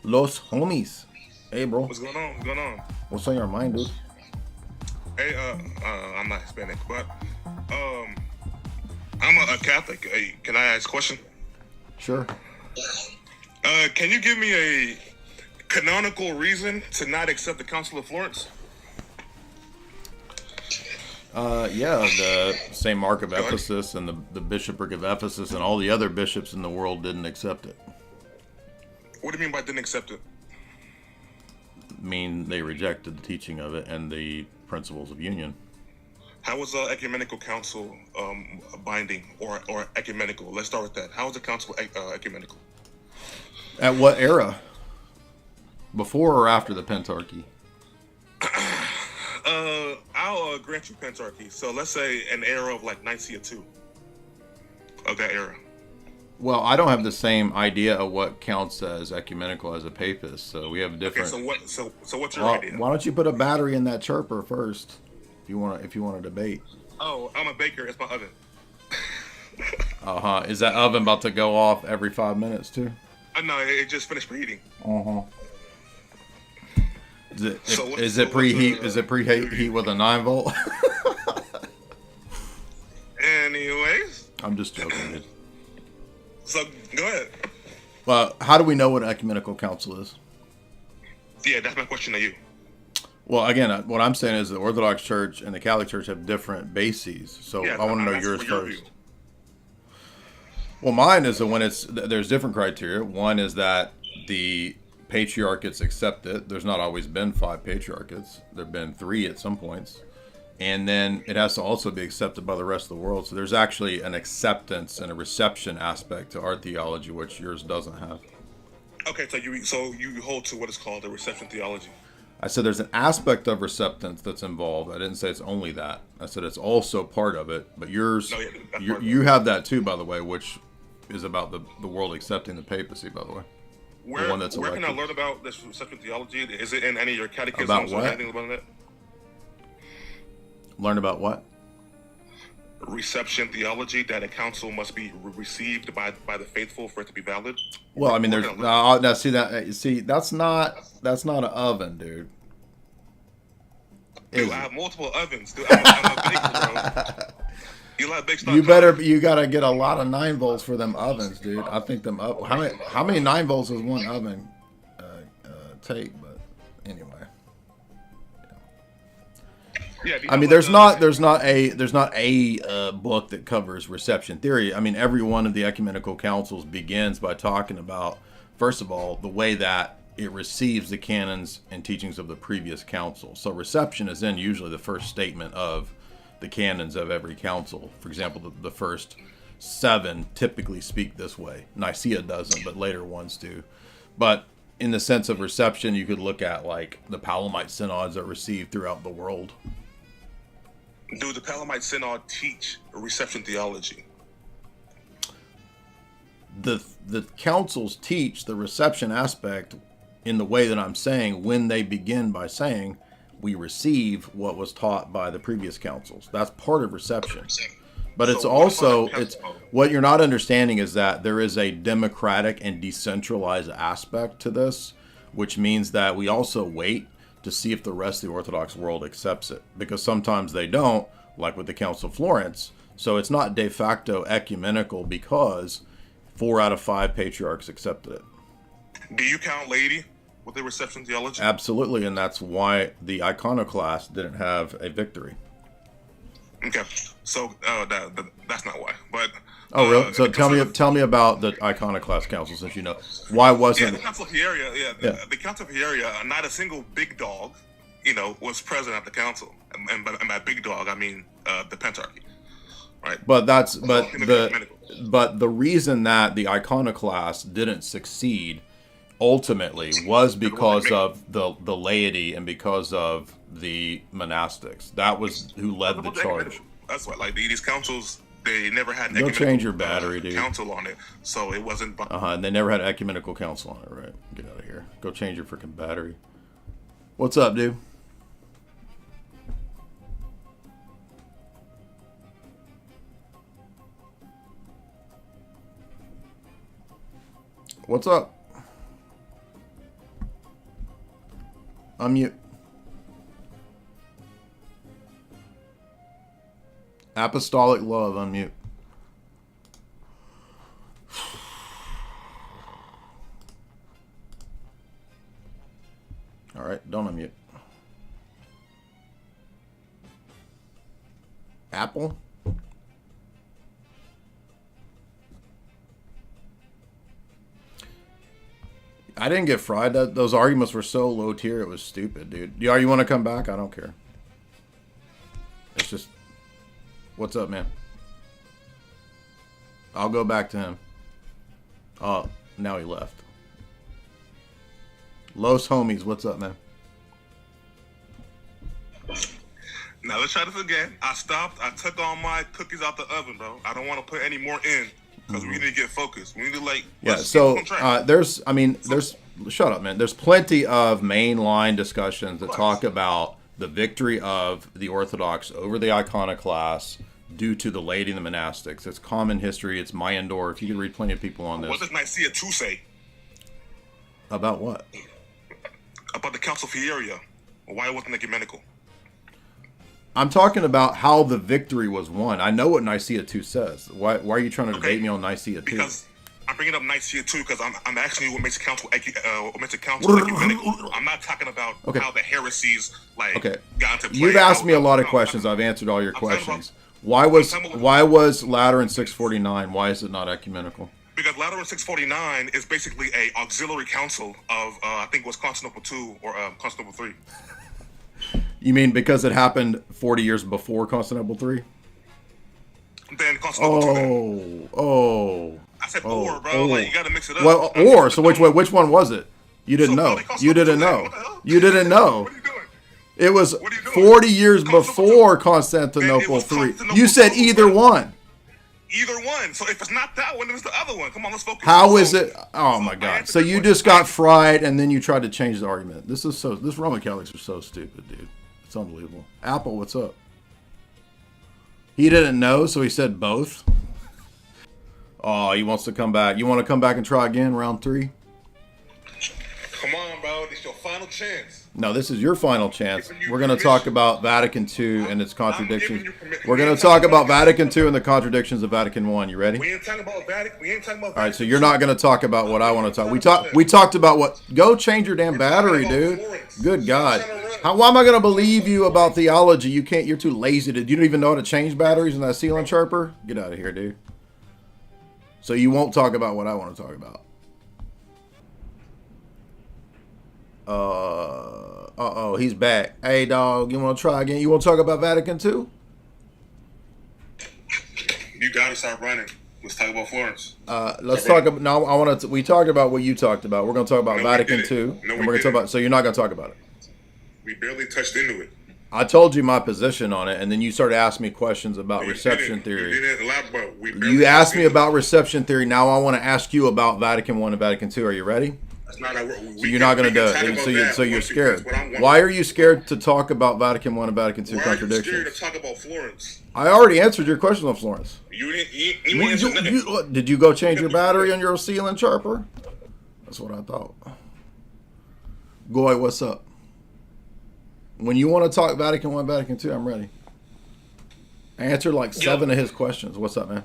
Los homies. Hey, bro. What's going on? What's going on? What's on your mind, dude? Hey, I'm not Hispanic, but I'm a Catholic. Hey, can I ask a question? Sure. Can you give me a canonical reason to not accept the Council of Florence? Yeah, the St. Mark of Go ahead. Ephesus and the bishopric of Ephesus and all the other bishops in the world didn't accept it. What do you mean by didn't accept it? Mean they rejected the teaching of it and the principles of union. How was ecumenical council binding or ecumenical? Let's start with that. How was the council ecumenical? At what era? Before or after the Pentarchy? I'll grant you pentarchy. So let's say an era of like Nicaea 2, of that era. Well, I don't have the same idea of what counts as ecumenical as a papist, so we have different. Okay, so what's your idea? Why don't you put a battery in that chirper first, if you want to debate? Oh, I'm a baker. It's my oven. Is that oven about to go off every 5 minutes too? No, it just finished preheating. Is it preheat? Is it preheat with a 9 volt? Anyways, I'm just joking, dude. So go ahead. Well, how do we know what an ecumenical council is? Yeah, that's my question to you. Well, again, what I'm saying is the Orthodox Church and the Catholic Church have different bases. So Yeah, I want to know that's yours your first. view. Well, mine is that when there's different criteria. One is that the patriarchates accept it. There's not always been 5 patriarchates. There've been 3 at some points. And then it has to also be accepted by the rest of the world. So there's actually an acceptance and a reception aspect to our theology, which yours doesn't have. Okay, so you hold to what is called the reception theology. I said there's an aspect of receptance that's involved. I didn't say it's only that. I said it's also part of it. But yours, No, yeah, that's part of you have that too, by the way, which is about the world accepting the papacy, by the way. Where one that's can I elected. learn about this reception theology? Is it in any of your catechisms About or what? anything about that? Learn about what? Reception theology, that a council must be received by the faithful for it to be valid. Well, I mean, Where there's can I learn? now see that's not an oven, dude. Dude, Is I it? have multiple ovens. Dude, I'm a baker, bro. You gotta get a lot of 9 volts for them ovens, dude. I think them up. How many 9 volts does one oven take? But anyway. Yeah, I mean, there's not a book that covers reception theory. I mean, every one of the ecumenical councils begins by talking about, first of all, the way that it receives the canons and teachings of the previous council. So reception is then usually the first statement of the canons of every council. For example, the first 7 typically speak this way. Nicaea doesn't, but later ones do. But in the sense of reception, you could look at like the Palamite synods that are received throughout the world. Do the Palamite Synod teach reception theology? The councils teach the reception aspect in the way that I'm saying when they begin by saying we receive what was taught by the previous councils. That's part of reception. But it's So also what about what you're not understanding is that there is a democratic and decentralized aspect to this, which means that we also wait to see if the rest of the Orthodox world accepts it, because sometimes they don't, like with the Council of Florence. So it's not de facto ecumenical because 4 out of 5 patriarchs accepted it. Do you count laity with the reception theology? Absolutely, and that's why the iconoclast didn't have a victory. Okay, so that's not why. But Oh, really? So consider- tell me about the iconoclast council, since you know. Why Yeah, wasn't the Council of Hieria. Yeah. The Council of Hieria. Not a single big dog, was present at the council, and by big dog I mean the Pentarchy, right? But Ecumenical. the reason that the iconoclast didn't succeed ultimately was because of the laity and because of the monastics. That was who led the charge. That's why, like these councils, they never had an Go ecumenical, change your battery, dude. council on it, so it wasn't. And they never had an ecumenical council on it, right? Get out of here. Go change your freaking battery. What's up, dude? What's up? Unmute. Apostolic love, unmute. All right, don't unmute. Apple? I didn't get fried. Those arguments were so low tier, it was stupid, dude. You want to come back? I don't care. It's just, what's up, man? I'll go back to him. Oh, now he left. Los homies, what's up, man? Now let's try this again. I stopped. I took all my cookies out the oven, bro. I don't want to put any more in because we need to get focused. We need to shut up, man. There's plenty of mainline discussions that talk about the victory of the Orthodox over the iconoclasts due to the laity and the monastics. It's common history. It's Meyendorff. You can read plenty of people on this. What does Nicaea 2 say? About what? About the Council of Hieria. Why it wasn't ecumenical. I'm talking about how the victory was won. I know what Nicaea 2 says. Why are you trying to debate me on Nicaea 2? Because I'm bringing up Nicaea 2 because I'm actually what makes a council ecumenical. I'm not talking about how the heresies got into play. You've asked me a lot of questions. I've answered all your questions. Why was Lateran 649? Why is it not ecumenical? Because Lateran 649 is basically a auxiliary council of I think it was Constantinople 2 or Constantinople 3. You mean because it happened 40 years before Constantinople 3? Then Constantinople 2. I said or, bro. Like, you got to mix it up. Well, so which one was it? You didn't know. You didn't know. You didn't know. What are you doing? It was 40 years before Constantinople 3. You said either one. Either one. So if it's not that one, then it's the other one. Come on, let's focus. How is it? Oh my God! So you just got fried, and then you tried to change the argument. This Roman Catholics are so stupid, dude. It's unbelievable. Apple, what's up? He didn't know, so he said both. Oh, he wants to come back. You want to come back and try again, round 3? Come on, bro. This is your final chance. No, this is your final chance. We're going to talk about Vatican II and its contradictions. We're going to talk about Vatican II and the contradictions of Vatican I. You ready? We ain't talking about Vatican. We ain't talking about. All right, so you're not going to talk about what I want to talk. We talked about what. Go change your damn battery, dude. Good God. Why am I going to believe you about theology? You can't. You're too lazy to. You don't even know how to change batteries in that ceiling Chirper. Get out of here, dude. So you won't talk about what I want to talk about. He's back. Hey, dog, you want to try again? You want to talk about Vatican II? You got to start running. Let's talk about Florence. Let's talk about. No, I want to. We talked about what you talked about. We're going to talk about Vatican II, and we're going to talk about. So you're not going to talk about it. We barely touched into it. I told you my position on it, and then you started asking me questions about reception theory. You asked me about reception theory. Now I want to ask you about Vatican I and Vatican II. Are you ready? That's not our, so you're not going to do it. So you're scared. Why are you scared to talk about Vatican I and Vatican II contradictions? Why are you scared to talk about Florence? I already answered your question on Florence. You didn't. Did you go change your battery on your ceiling, Chirper? That's what I thought. Goy, what's up? When you want to talk Vatican I, Vatican II, I'm ready. I answered like 7 of his questions. What's up, man?